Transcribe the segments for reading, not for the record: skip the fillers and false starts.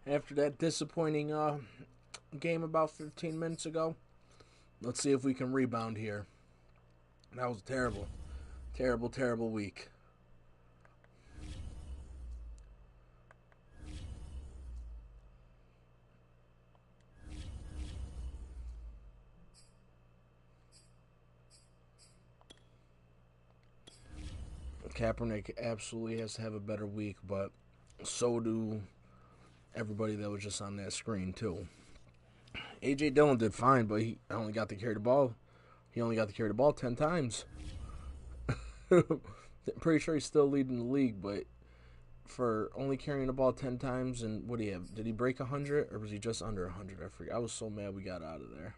after that disappointing game about 15 minutes ago. Let's see if we can rebound here. That was terrible. Terrible, terrible week. Kaepernick absolutely has to have a better week, but so do everybody that was just on that screen too. AJ Dillon did fine, but he only got to carry the ball. He only got to carry the ball 10 times. Pretty sure he's still leading the league, but for only carrying the ball 10 times, and what do you have? Did he break 100 or was he just under 100? I forget. I was so mad we got out of there.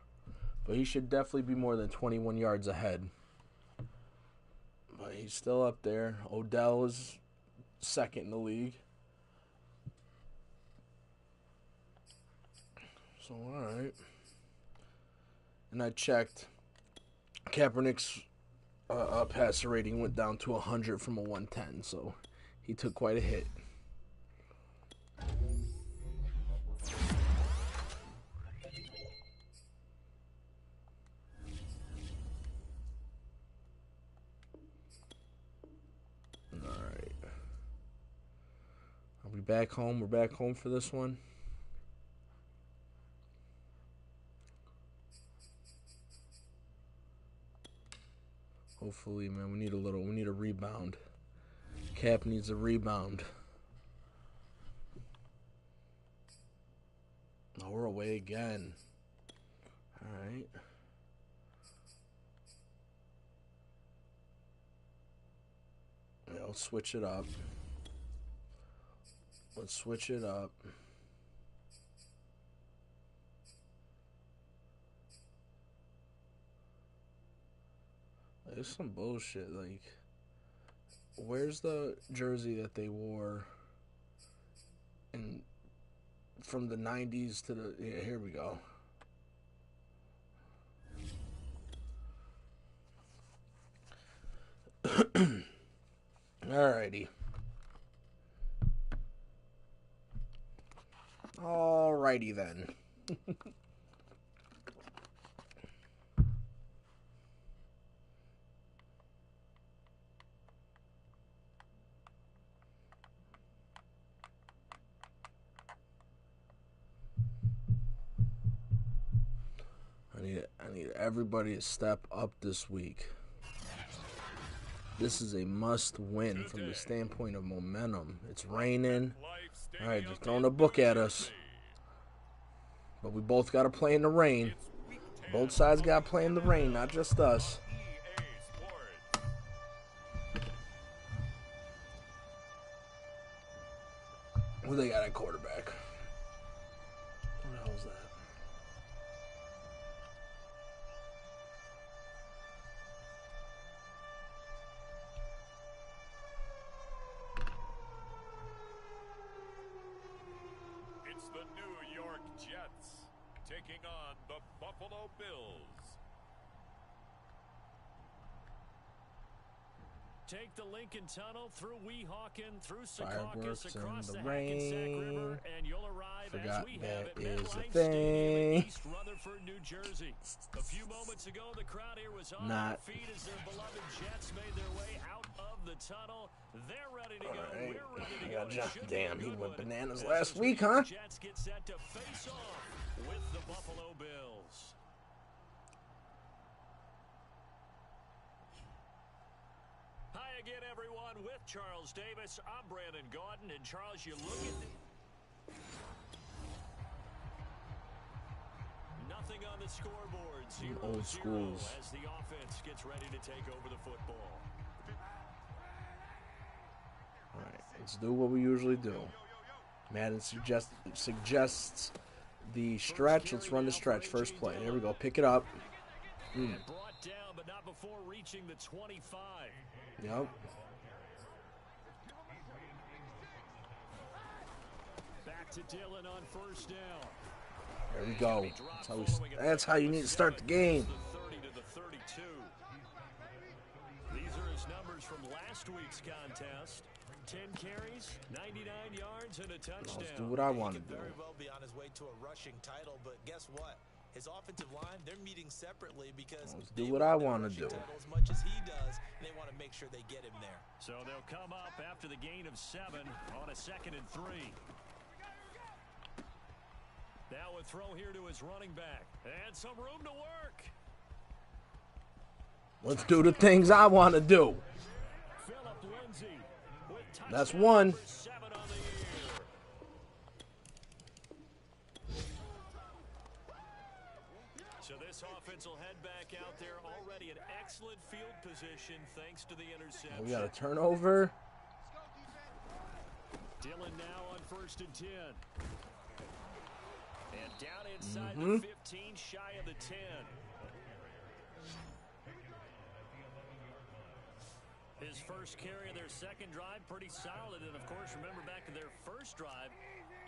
But he should definitely be more than 21 yards ahead. But he's still up there. Odell is second in the league. So, alright. And I checked. Kaepernick's passer rating went down to 100 from a 110. So, he took quite a hit. Alright. Are we back home? We're back home for this one. Hopefully, man, we need a rebound. Cap needs a rebound. Oh, we're away again. Alright. Yeah, let's switch it up. Let's switch it up. There's some bullshit. Like, where's the jersey that they wore in from the 90s to the... Yeah, here we go. Alrighty. Alrighty then. I need everybody to step up this week. This is a must win from the standpoint of momentum. It's raining. Alright, just throwing a book at us. But we both got to play in the rain. Both sides got to play in the rain, not just us. Who they got at quarterback? What the hell is that? It's the New York Jets taking on the Buffalo Bills. Take the Lincoln Tunnel through Weehawken, through Secaucus, Fireworks across in the the Hackensack River, rain. and you'll arrive Forgot as we that have it, is a MetLife thing. Stadium in East Rutherford, New Jersey. A few moments ago, the crowd here was on their feet as their beloved Jets made their way out of the tunnel. They're ready to go. Right. We're ready to go. Damn, he went bananas last week, huh? Jets get set to face off with the Buffalo Bills. Hi again, everyone, with Charles Davis. I'm Brandon Gaudin, and Charles, you look at nothing on the scoreboard. 0-0 Old schools. as the offense gets ready to take over the football. All right, let's do what we usually do. Madden suggests the stretch. Let's run the stretch. First play. There we go. Pick it up. Brought down, but not before reaching the 25. Yep. Back to Dillon on first down. There we go. That's how you need to start the game. The 30 to the 32. These are his numbers from last week's contest. 10 carries, 99 yards, and a touchdown. Let's do what I want to do. He could very well be on his way to a rushing title, but guess what? His offensive line, they're meeting separately because let's do what I want to do. As much as he does, and they want to make sure they get him there. So they'll come up after the gain of 7 on a 2nd and 3. Now a throw here to his running back. And some room to work. Let's do the things I want to do. That's one. So this offense will head back out there already in excellent field position thanks to the interception. We got a turnover. Dillon now on 1st and 10. And down inside the 15, shy of the 10. His first carry of their second drive, pretty solid. And, of course, remember back to their first drive,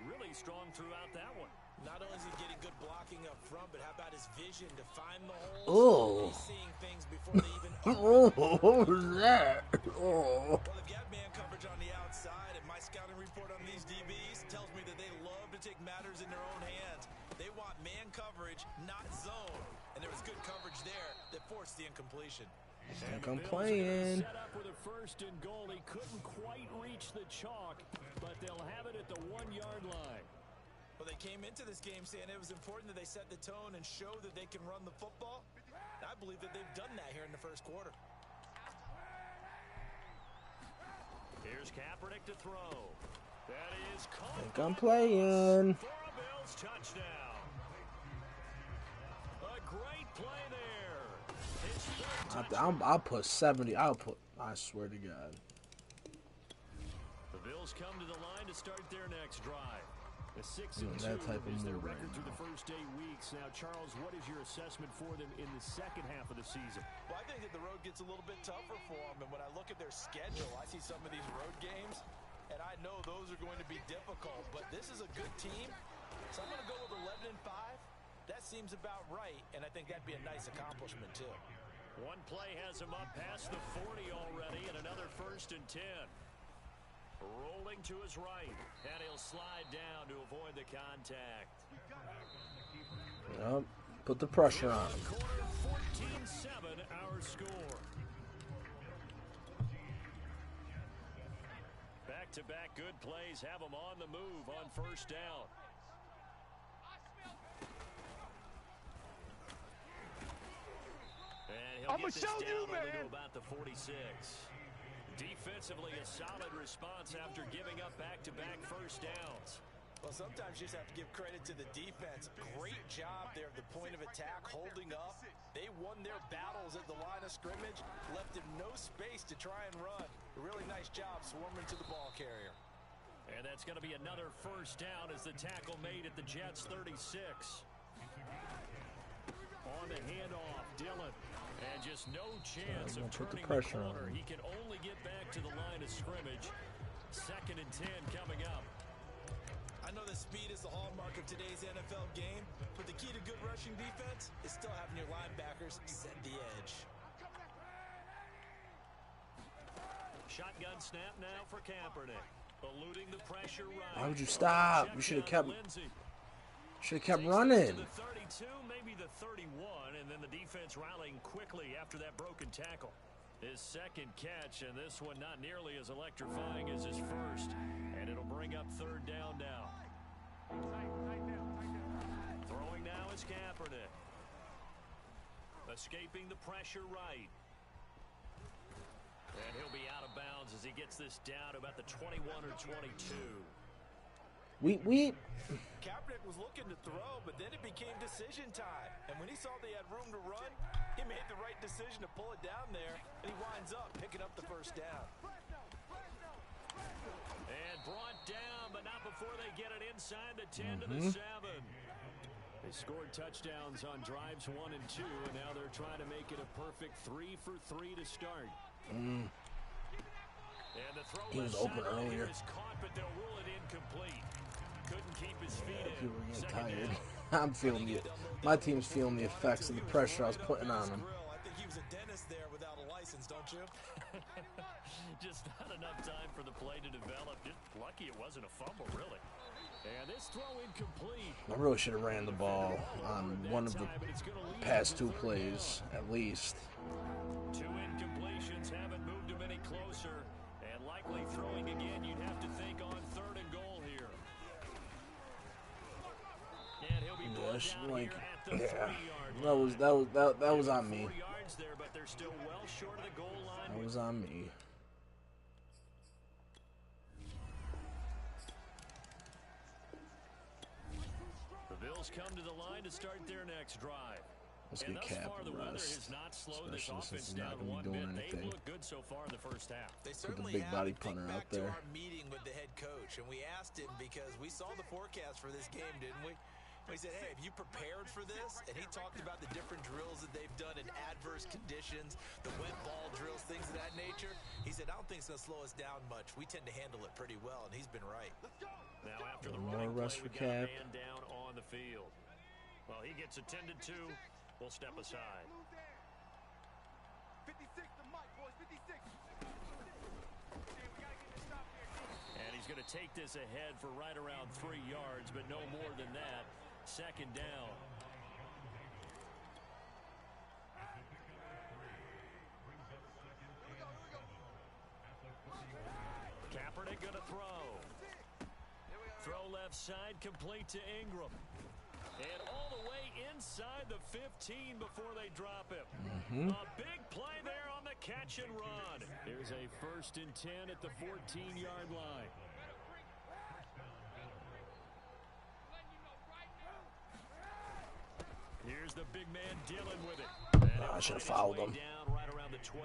really strong throughout that one. Not only is he getting good blocking up front, but how about his vision to find the holes? Oh. He's seeing things before they even Oh, what was that? Oh. Well, they've got man coverage on the outside, and my scouting report on these DBs tells me that they love to take matters in their own hands. They want man coverage, not zone. And there was good coverage there that forced the incompletion. I'm playing. Set up with a 1st and goal. He couldn't quite reach the chalk, but they'll have it at the 1-yard line. Well, they came into this game saying it was important that they set the tone and show that they can run the football. I believe that they've done that here in the first quarter. Here's Kaepernick to throw. That is caught. I think I'm playing. For a Bills touchdown. A great play there. His third touchdown. I'll put 70. I swear to God. The Bills come to the line to start their next drive. A 6-2 that type of is their move record right through now. the first 8 weeks. Now, Charles, what is your assessment for them in the second half of the season? Well, I think that the road gets a little bit tougher for them. And when I look at their schedule, I see some of these road games, and I know those are going to be difficult. But this is a good team, so I'm going to go with 11-5. That seems about right, and I think that'd be a nice accomplishment, too. One play has him up past the 40 already, and another 1st and 10. Rolling to his right, and he'll slide down to avoid the contact. Yep. Put the pressure on him. 14-7 our score. Back-to-back good plays have him on the move on 1st down. And he'll get this down only to about the 46. Defensively, a solid response after giving up back-to-back 1st downs. Well, sometimes you just have to give credit to the defense. Great job there at the point of attack, holding up. They won their battles at the line of scrimmage, left him no space to try and run. A really nice job swarming to the ball carrier. And that's going to be another 1st down as the tackle made at the Jets' 36. On the handoff, Dillon. And just no chance of turning the corner. He can only get back to the line of scrimmage. 2nd and 10 coming up. I know that speed is the hallmark of today's NFL game, but the key to good rushing defense is still having your linebackers set the edge. Shotgun snap now for Kaepernick. Eluding the pressure right. Why would you stop? You should have kept running. The 32, maybe the 31, and then the defense rallying quickly after that broken tackle. His 2nd catch, and this one not nearly as electrifying as his first. And it'll bring up 3rd down now. Throwing now is Kaepernick. Escaping the pressure right. And he'll be out of bounds as he gets this down to about the 21 or 22. Kaepernick was looking to throw, but then it became decision time. And when he saw they had room to run, he made the right decision to pull it down there, and he winds up picking up the 1st down. And brought down, but not before they get it inside the 10 to the 7. They scored touchdowns on drives 1 and 2, and now they're trying to make it a perfect 3 for 3 to start. And the throw he was open earlier. Is caught, but they'll rule it incomplete. Couldn't keep his feet in. People were getting tired. I'm feeling it. My team's feeling the effects of the pressure I was putting on them. I think he was a dentist there without a license, don't you? Just not enough time for the play to develop. Just lucky it wasn't a fumble, really. And this throw incomplete. I really should have ran the ball on one of the past 2 plays, at least. 2 incompletions haven't moved him any closer. And likely throwing again, you'd have to think on 3rd and goal here. And he'll be brought down Like, here at the 3-yard line. that was on me. 4 yards there, but they're still well short of the goal line. That was on me. The Bills come to the line to start their next drive. Let's And get thus Cap far, the a weather rest, has not slowed this especially offense since he's not down going to one be doing bit. anything. They've looked good so far in the first half. They Put the certainly big body have. punter Think out back to there. our meeting with the head coach, and we asked him because we saw the forecast for this game, didn't we? We said, hey, have you prepared for this? And he talked about the different drills that they've done in adverse conditions, the wet ball drills, things of that nature. He said, I don't think it's going to slow us down much. We tend to handle it pretty well, and he's been right. Now after the More running rush play, for we've got a Cap. man down on the field. Well, he gets attended to. We'll step aside. 56 to Mike, boys, 56. And he's going to take this ahead for right around 3 yards, but no more than that. 2nd down. Kaepernick going to throw. Throw left side, complete to Ingram. And all the way inside the 15 before they drop him. A big play there on the catch and run. Here's a 1st and 10 at the 14-yard line. Here's the big man dealing with it. I should have fouled him. Down right around the 12.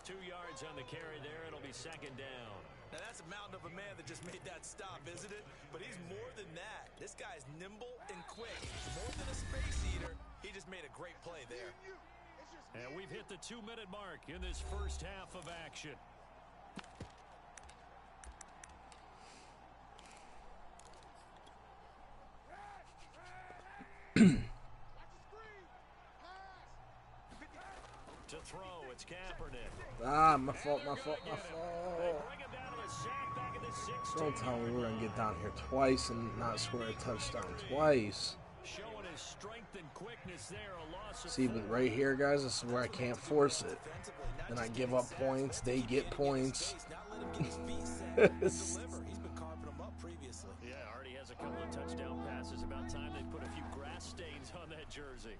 2 yards on the carry there. It'll be 2nd down. Now, that's a mountain of a man that just made that stop, isn't it? But he's more than that. This guy's nimble and quick. More than a space eater, he just made a great play there. And we've hit the 2-minute mark in this first half of action. To throw, it's Kaepernick. Ah, my fault, my fault, my They fault. bring him down to the sack back at the 16. Don't tell me we're going to get down here twice and not score a touchdown twice. Showing his strength and quickness there. A loss of See, but right here, guys, this is where I can't force it. Then I give up points, they get points. He's been carving them up previously. Yeah, already has a couple of touchdown passes. About time they put a few grass stains on that jersey.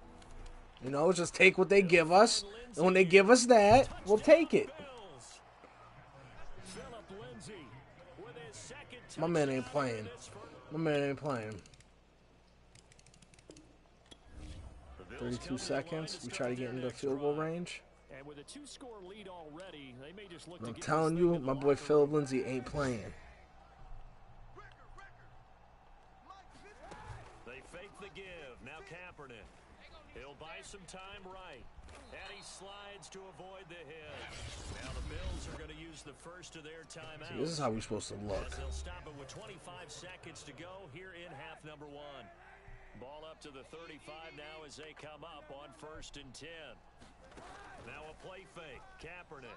You know, just take what they give us, and when they give us that, we'll take it. Phillip Lindsay with his 2nd My man ain't touchdown playing. in this first. My man ain't playing. The Bills 32 come to the line seconds. to We start try to get their into next field goal drive. range. And with a 2-score lead already, they may just look to I'm get telling this thing you, to my the boy locker Philip room. Lindsay ain't playing. They fake the give. Now Kaepernick. He'll buy some time right. And he slides to avoid the hit. Now the Bills are going to use the first of their timeouts. See, this is how we're supposed to look. As they'll stop it with 25 seconds to go here in half number 1. Ball up to the 35 now as they come up on 1st and 10. Now a play fake. Kaepernick.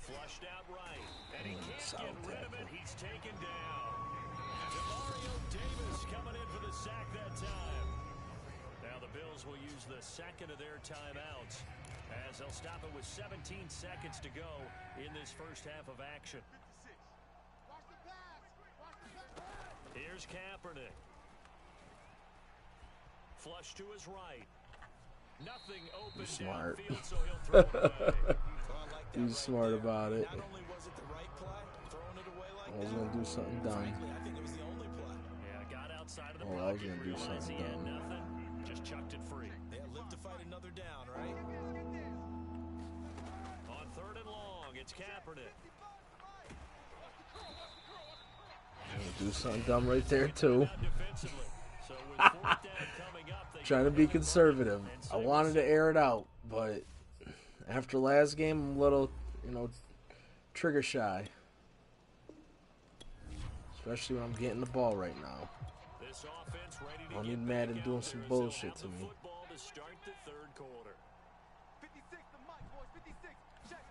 Flushed out right. And he can't get rid of it. He's taken down. Demario Davis coming in for the sack that time. Now the Bills will use the 2nd of their timeouts as they'll stop it with 17 seconds to go in this first half of action. Here's Kaepernick. Flush to his right. Nothing open Smart. downfield, so he'll throw it away. He's smart about it. Not only was it the right play, throwing it away like I was that, going to do something dumb. frankly, I think it was the only play. Yeah, got outside of the Oh, I was pocket, gonna do realized something he had dumb. nothing, just chucked it free. Yeah, live to fight another down, right? On 3rd and long, it's Kaepernick. Do something dumb right there, too. Out defensively. So with 4th down coming up, they Trying to be conservative. I wanted to air it out, but after last game, I'm a little, trigger shy. Especially when I'm getting the ball right now. This offense ready to I get need Madden back doing out some there as they'll bullshit have to the me. football to start the 3rd quarter. 56 to Mike, boys, 56. Check.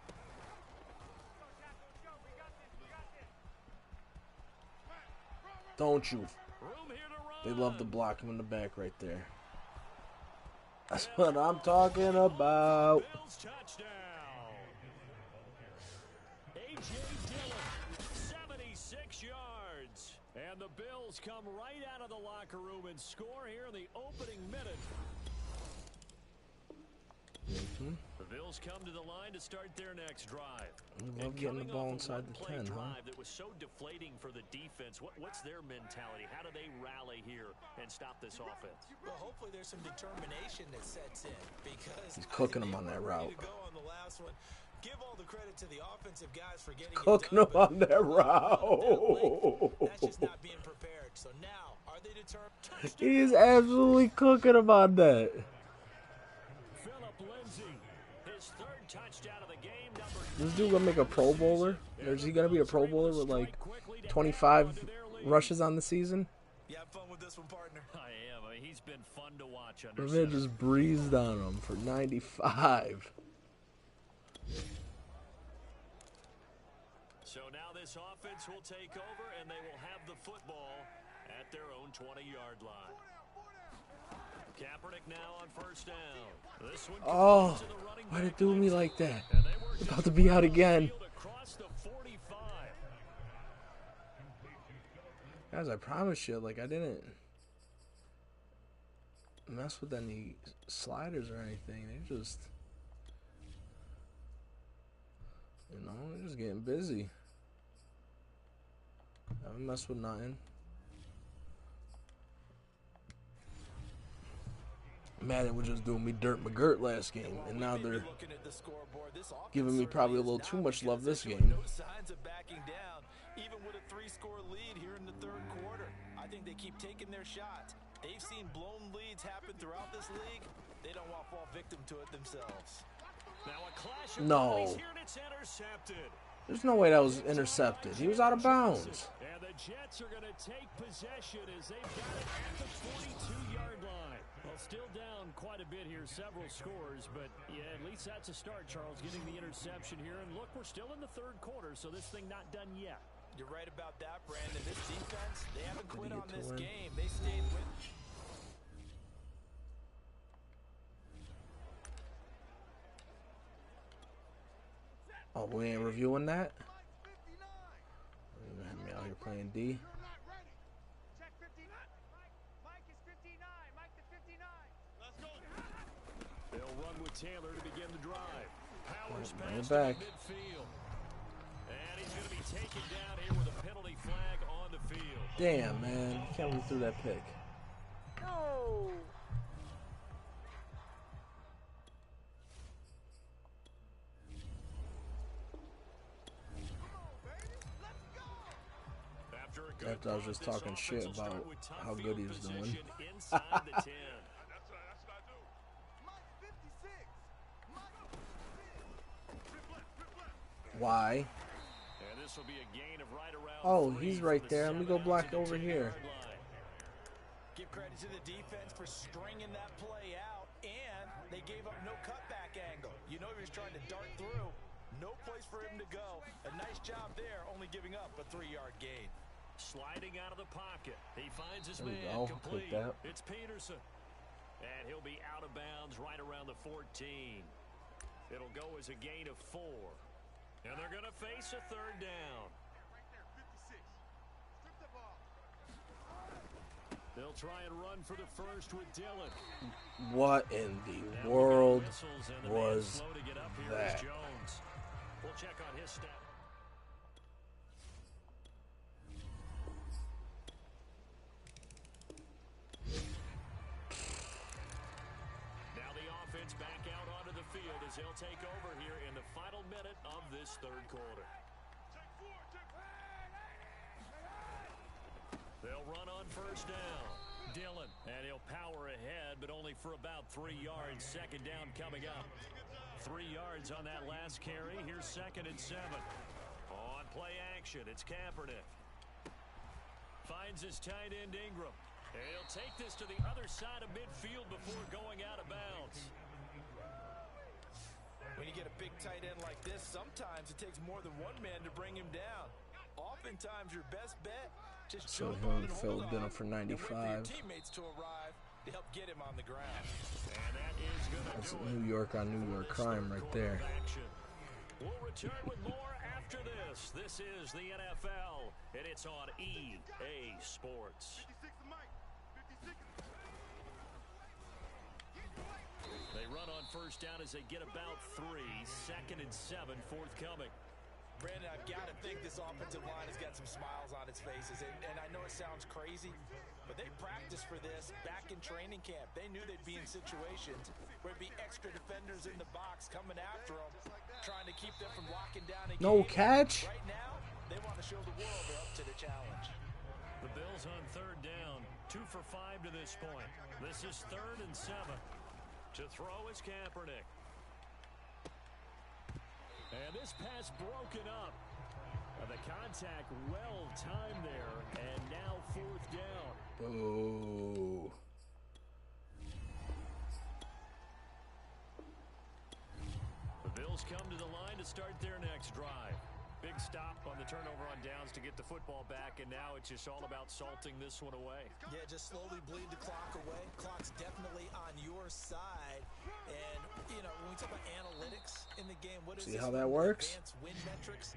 Don't you? Room here to run. They love to block him in the back right there. That's what I'm talking about. Bills touchdown. A.J. Dillon, 76 yards. And the Bills come right out of the locker room and score here in the opening minute. The Bills come to the line to start their next drive. I love getting the ball inside the 10, huh? That was so deflating for the defense. What's their mentality? How do they rally here and stop this offense? Well, hopefully there's some determination that sets in because he's cooking them on that route. Go on the last one. Give all the credit to the offensive guys for getting cooking them on that route. That's just not being prepared. So now, are they determined? He's absolutely cooking them on that. This dude gonna make a Pro Bowler? Or is he gonna be a Pro Bowler with like 25 rushes on the season? You have fun with this one, partner. I am. I mean, he's been fun to watch. They just breezed on him for 95. So now this offense will take over, and they will have the football at their own 20-yard line. Kaepernick now on first down. This one why did it do me like that? It's about to be out again. Guys, I promise you, like, I didn't mess with any sliders or anything. They just, you know, they're just getting busy. I haven't messed with nothing. Madden was just doing me dirt McGirt last game, and now they're giving me probably a little too much love this game. No signs of backing down, even with a 3-score lead here in the third quarter. I think they keep taking their shots. They've seen blown leads happen throughout this league. They don't want to fall victim to it themselves. Now a clash of no. Here, and it's intercepted. There's no way that was intercepted. He was out of bounds. And the Jets are going to take possession as they've got it at the 42-yard line. Well, still down quite a bit here, several scores, but yeah, at least that's a start, Charles, getting the interception here. And look, we're still in the third quarter, so this thing not done yet. You're right about that, Brandon. This defense, they haven't quit on this game. They stayed with. Oh, we ain't reviewing that? You're gonna have me out here playing D. They'll run with Taylor to begin the drive. Powers pass to back. midfield. And he's going to be taken down here with a penalty flag on the field. Damn, man. Can't believe threw that pick. No. After I was just talking shit about how good he was doing. Why? Oh, he's right there. Let me go block over here. Give credit to the defense for stringing that play out, and they gave up no cutback angle. You know he was trying to dart through. No place for him to go. A nice job there, only giving up a 3-yard gain. Sliding out of the pocket. He finds his man complete. It's Peterson. And he'll be out of bounds right around the 14. It'll go as a gain of 4. And they're going to face a third down. They'll try and run for the first with Dillon. What in the world was that? We'll check on his stat. Now the offense back out onto the field as they'll take over here in the final minute of this third quarter. They'll run on first down. Dillon, and he'll power ahead, but only for about 3 yards. Second down coming up. 3 yards on that last carry. Here's 2nd and 7. On play action, it's Kaepernick. Finds his tight end Ingram. And he'll take this to the other side of midfield before going out of bounds. When you get a big tight end like this, sometimes it takes more than one man to bring him down. Oftentimes, your best bet Just So jump him on and and Phil hold been on up for and wait for your 95. teammates to arrive to help get him on the ground. And that is going to That's do it New York on New for York this crime third right quarter there. of action. We'll return with more after this. This is the NFL, and it's on EA Sports. They run on first down as they get about 3. 2nd and 7 forthcoming. Brandon, I've got to think this offensive line has got some smiles on its faces. And I know it sounds crazy, but they practiced for this back in training camp. They knew they'd be in situations where it'd be extra defenders in the box coming after them, trying to keep them from locking down a game. No catch. Right now, they want to show the world they're up to the challenge. The Bills on third down, 2 for 5 to this point. This is 3rd and 7. To throw is Kaepernick. And this pass broken up. The contact well timed there, and now 4th down. Oh. The Bills come to the line to start their next drive. Big stop on the turnover on downs to get the football back, and now it's just all about salting this one away. Yeah, just slowly bleed the clock away. Clock's definitely on your side. And, you know, when we talk about analytics in the game, what is See this how that one? works? Advanced win metrics.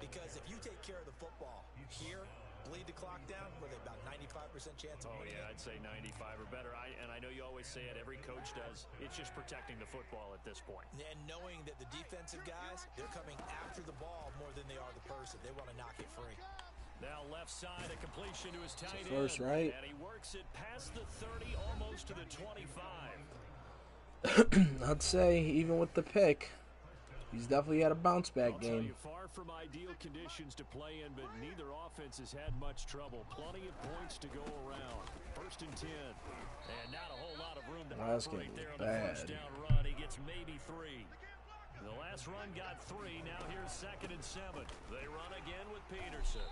Because if you take care of the football here, bleed the clock down, were they about 95% chance of winning? Yeah, I'd say 95 or better. And I know you always say it, every coach does. It's just protecting the football at this point. And knowing that the defensive guys, they're coming after the ball more than they are the person. They want to knock it free. Now left side, a completion to his tight end. First, right? And he works it past the 30, almost to the 25. I'd say even with the pick, he's definitely had a bounce back I'll tell game. you, far from ideal conditions to play in, but neither offense has had much trouble. Plenty of points to go around. 1st and 10. And not a whole lot of room to Last operate game there on was the bad. first down run. He gets maybe 3. The last run got 3. Now here's 2nd and 7. They run again with Peterson.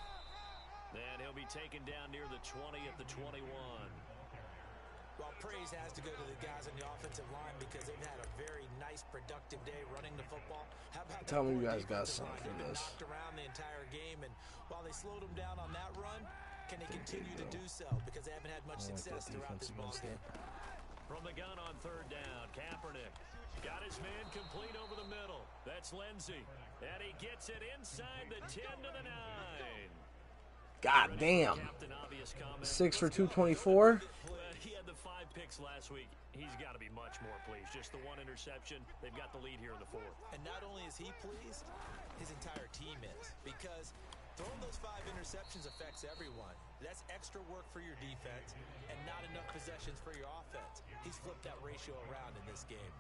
And he'll be taken down near the 20 at the 21. Well, praise has to go to the guys on the offensive line because they've had a very nice, productive day running the football. How about Tell me you that guys got defensive something line? for They've been this. knocked around the entire game, and while they slowed them down on that run, can they continue to do so? Because they haven't had much success throughout this ball game. From the gun on third down, Kaepernick got his man complete over the middle. That's Lindsey. And he gets it inside the 10 to the 9. God damn. Captain Obvious comment. 6 for 224. He had the 5 picks last week. He's got to be much more pleased. Just the 1 interception. They've got the lead here in the 4th. And not only is he pleased, his entire team is. Because throwing those 5 interceptions affects everyone. That's extra work for your defense and not enough possessions for your offense. He's flipped that ratio around in this game.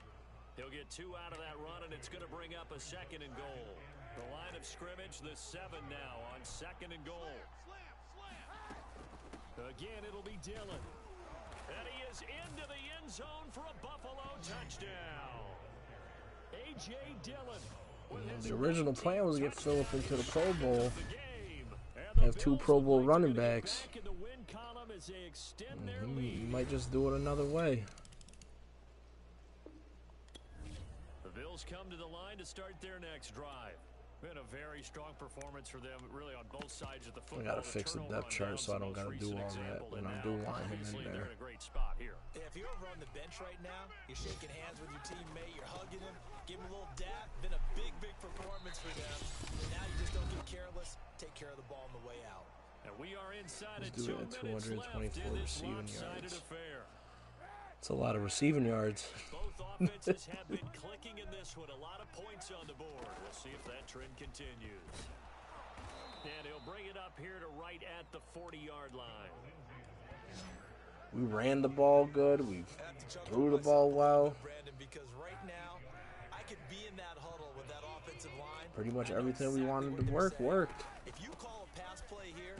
He'll get 2 out of that run, and it's going to bring up a 2nd and goal. The line of scrimmage, the 7 now on 2nd and goal. Again, it'll be Dillon. And he is into the end zone for a Buffalo touchdown. A.J. Dillon. The original plan was to get Phillip into the Pro Bowl. Have 2 Pro Bowl running backs. He might just do it another way. The Bills come to the line to start their next drive. Been a very strong performance for them, really on both sides of the football. I gotta fix the depth chart so I don't gotta do all that when I do line him in there. They're in a great spot here. Yeah, if you're over on the bench right now, you're shaking hands with your teammate, you're hugging him, give him a little dap. Been a big, big performance for them. And now you just don't get careless. Take care of the ball on the way out. And we are inside Let's at do 2 it at minutes left 224 in this receiving lopsided yards. affair. It's a lot of receiving yards. Both offenses have been clicking in this one. A lot of points on the board. We'll see if that trend continues. And he'll bring it up here to right at the 40-yard line. We ran the ball good. We threw the ball well. Brandon, because right now, I could be in that huddle with that offensive line. Pretty much everything we wanted to work worked. If you call a pass play here,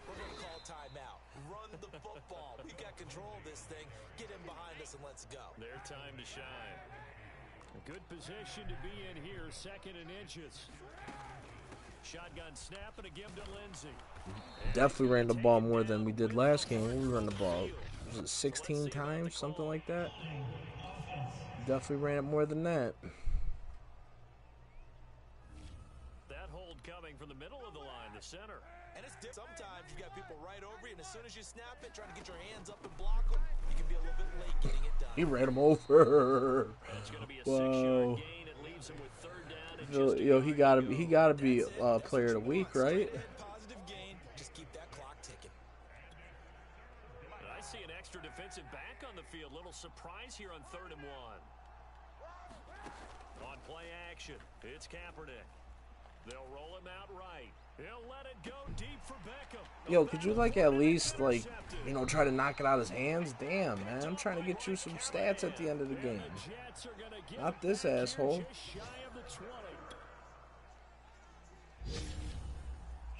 we're going to call timeout. Run the football. We've got control of this thing. Get in behind us and let's go. Their time to shine. A good position to be in here, 2nd and inches. Shotgun snap and a give to Lindsey. Definitely ran the ball more than we did last game. We ran the ball, was it 16 times, something like that? Definitely ran it more than that. That hold coming from the middle of the line, the center. And it's sometimes you got people right over you, and as soon as you snap it, trying to get your hands up and block them, you can be a little bit late getting it done. He ran him over. That's going to be a Whoa. 6-yard gain. It leaves him with third down and just a Yo, yard he to gotta go. be That's player what of the you week, want. right? Straight ahead, positive gain. Just keep that clock ticking. I see an extra defensive back on the field. Little surprise here on 3rd and 1. On play action, it's Kaepernick. They'll roll him out right. He'll let it go deep for Beckham. Yo, could you like at least like, you know, try to knock it out of his hands? Damn, man, I'm trying to get you some stats at the end of the game. Not this asshole.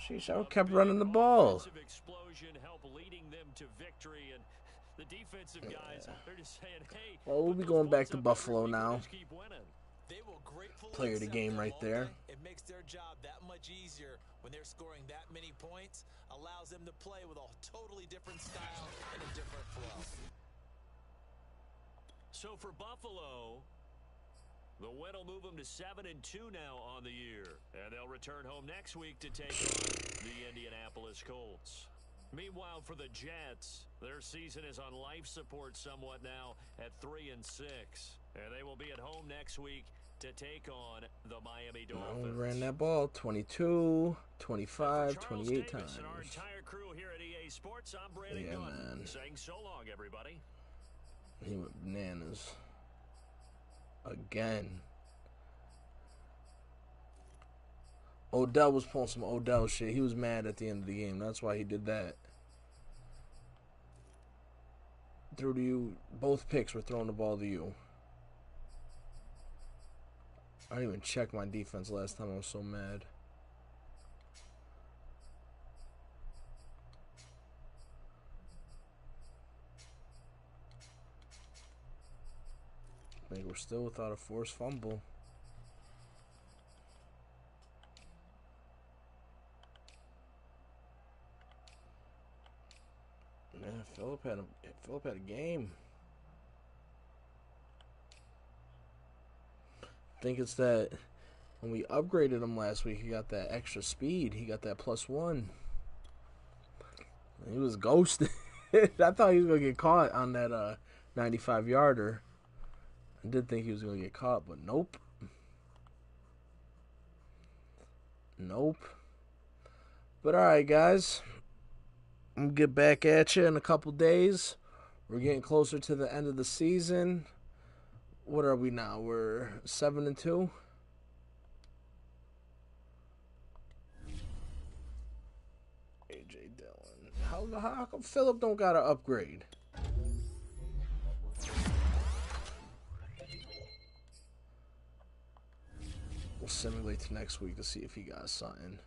Sheesh, I kept running the ball. Explosion help leading them to victory, and the defensive guys, they're just saying, hey, Well, we'll be going back to Buffalo now. keep winning. They will gratefully Player of the accept game that right there. moment. It makes their job that much easier when they're scoring that many points. Allows them to play with a totally different style and a different flow. So for Buffalo, the win will move them to 7-2 now on the year, and they'll return home next week to take on the Indianapolis Colts. Meanwhile, for the Jets, their season is on life support somewhat now at 3-6, and they will be at home next week to take on the Miami Dolphins. We ran that ball 22, 25, 28 times. And our entire crew here at EA Sports, I'm Brandon Gunn, man. saying so long, everybody. He went bananas. Again. Odell was pulling some Odell shit. He was mad at the end of the game. That's why he did that. Threw to you. Both picks were throwing the ball to you. I didn't even check my defense last time. I was so mad. I think we're still without a forced fumble. Yeah, Phillip had a game. I think it's that when we upgraded him last week, he got that extra speed. He got that +1. He was ghosted. I thought he was gonna get caught on that 95-yarder. I did think he was gonna get caught, but nope. Nope. But alright, guys. I'm gonna get back at you in a couple days. We're getting closer to the end of the season. What are we now? We're 7-2. AJ Dillon. How come Phillip don't got to upgrade? We'll simulate to next week to see if he got something.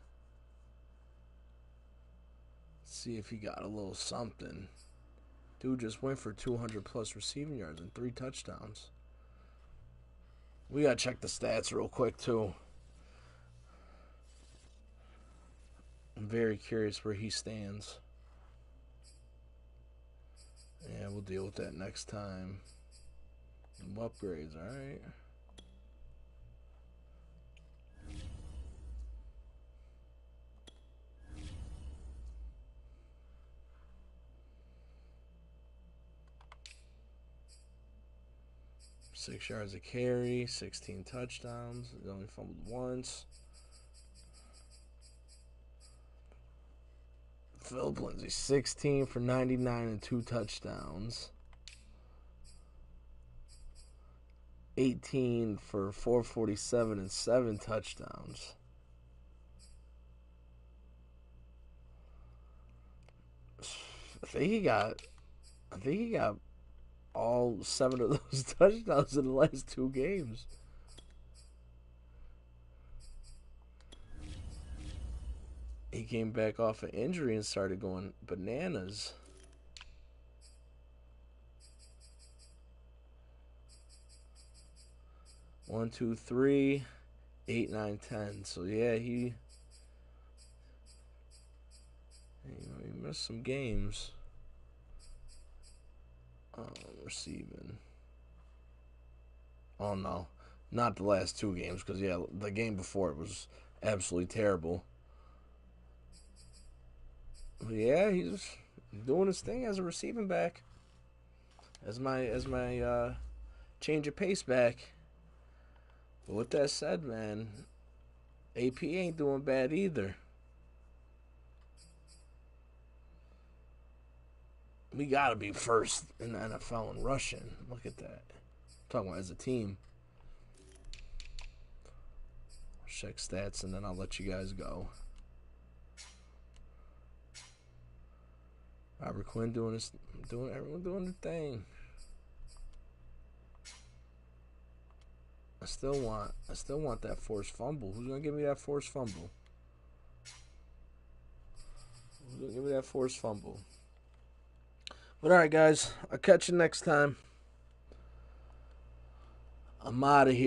See if he got a little something. Dude just went for 200+ receiving yards and 3 touchdowns. We gotta check the stats real quick too. I'm very curious where he stands. Yeah, we'll deal with that next time. Some upgrades, alright. Six yards a carry, 16 touchdowns. He only fumbled once. Phillip Lindsay, 16 for 99 and 2 touchdowns. 18 for 447 and 7 touchdowns. I think he got all 7 of those touchdowns in the last 2 games. He came back off an injury and started going bananas. One, 2, 3, 8, 9, 10. So yeah, he missed some games. Receiving. Oh no, not the last 2 games, because yeah, the game before it was absolutely terrible. Yeah, he's doing his thing as a receiving back. As my change of pace back. But with that said, man, AP ain't doing bad either. We gotta be first in the NFL in rushing. Look at that. I'm talking about as a team. Check stats and then I'll let you guys go. Robert Quinn everyone doing their thing. I still want that forced fumble. Who's gonna give me that forced fumble? Who's gonna give me that forced fumble? But alright guys, I'll catch you next time. I'm out of here.